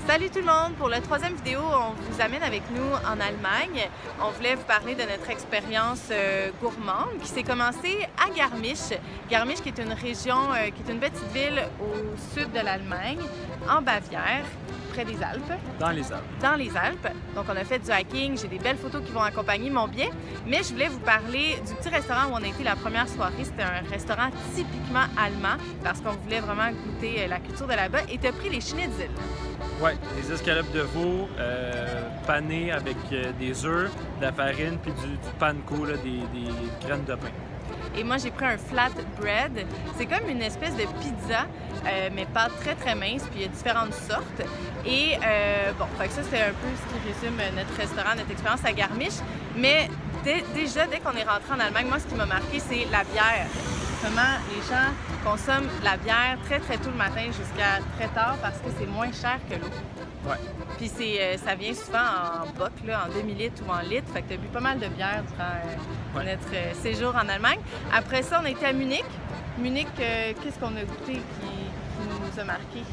Salut tout le monde! Pour la troisième vidéo, on vous amène avec nous en Allemagne. On voulait vous parler de notre expérience gourmande qui s'est commencée à Garmisch. Garmisch qui est une région, qui est une petite ville au sud de l'Allemagne, en Bavière, près des Alpes. Dans les Alpes. Dans les Alpes. Donc on a fait du hiking, j'ai des belles photos qui vont accompagner mon billet. Mais je voulais vous parler du petit restaurant où on a été la première soirée. C'était un restaurant typiquement allemand parce qu'on voulait vraiment goûter la culture de là-bas. Et tu as pris les schnitzel. Oui, des escalopes de veau panées avec des œufs, de la farine puis du panko, là, des graines de pain. Et moi, j'ai pris un flatbread. C'est comme une espèce de pizza, mais pas très mince, puis il y a différentes sortes. Et bon, fait que ça, c'est un peu ce qui résume notre restaurant, notre expérience à Garmisch. Mais déjà, dès qu'on est rentré en Allemagne, moi, ce qui m'a marqué, c'est la bière. Comment les gens consomment la bière très tôt le matin jusqu'à très tard parce que c'est moins cher que l'eau. Ouais. Puis ça vient souvent en boc, là, en demi-litre ou en litre. Fait que tu as bu pas mal de bière durant notre séjour en Allemagne. Après ça, on a été à Munich. Munich, qu'est-ce qu'on a goûté qui nous a marqué?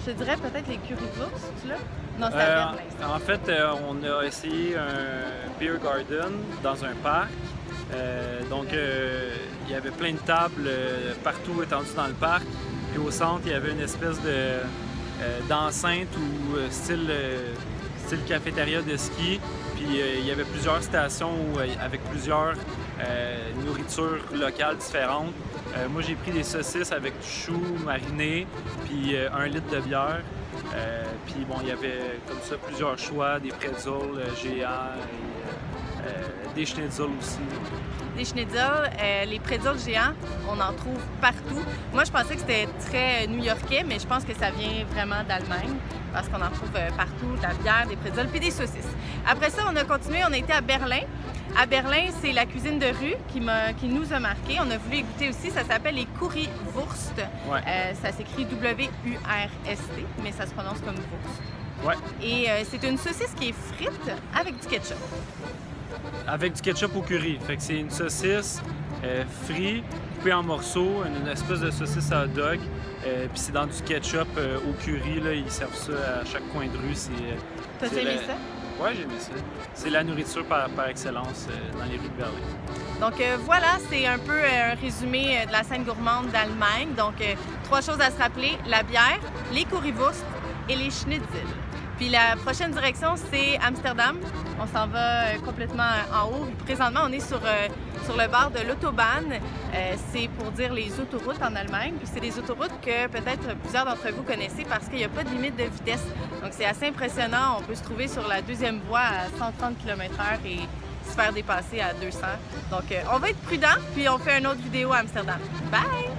Je te dirais peut-être les currywurst, là? Non, c'est à Berlin. En fait, on a essayé un beer garden dans un parc. Il y avait plein de tables partout étendues dans le parc. Puis au centre, il y avait une espèce d'enceinte ou style cafétéria de ski. Puis il y avait plusieurs stations avec plusieurs nourritures locales différentes. Moi, j'ai pris des saucisses avec du chou mariné, puis 1 litre de bière. Puis bon, il y avait comme ça plusieurs choix, des pretzels géants et des schnitzel aussi. Des schnitzel, les pretzels géants, on en trouve partout. Moi, je pensais que c'était très new-yorkais, mais je pense que ça vient vraiment d'Allemagne parce qu'on en trouve partout, de la bière, des pretzels puis des saucisses. Après ça, on a continué, on a été à Berlin. À Berlin, c'est la cuisine de rue qui nous a marqué. On a voulu y goûter aussi, ça s'appelle les currywurst. Ouais. Ça s'écrit W-U-R-S-T, mais ça se prononce comme wurst. Ouais. Et c'est une saucisse qui est frite avec du ketchup. Avec du ketchup au curry. Fait que c'est une saucisse frite, coupée en morceaux, une espèce de saucisse à hot dog. Puis c'est dans du ketchup au curry. Là, ils servent ça à chaque coin de rue. T'as aimé ça? Oui, j'ai aimé ça. C'est la nourriture par excellence dans les rues de Berlin. Donc voilà, c'est un peu un résumé de la scène gourmande d'Allemagne. Donc 3 choses à se rappeler, la bière, les currywurst et les schnitzel. Puis la prochaine direction, c'est Amsterdam. On s'en va complètement en haut. Présentement, on est sur le bord de l'Autobahn. C'est pour dire les autoroutes en Allemagne. Puis c'est des autoroutes que peut-être plusieurs d'entre vous connaissez parce qu'il n'y a pas de limite de vitesse. Donc c'est assez impressionnant. On peut se trouver sur la deuxième voie à 130 km/h et se faire dépasser à 200. Donc on va être prudent, puis on fait une autre vidéo à Amsterdam. Bye!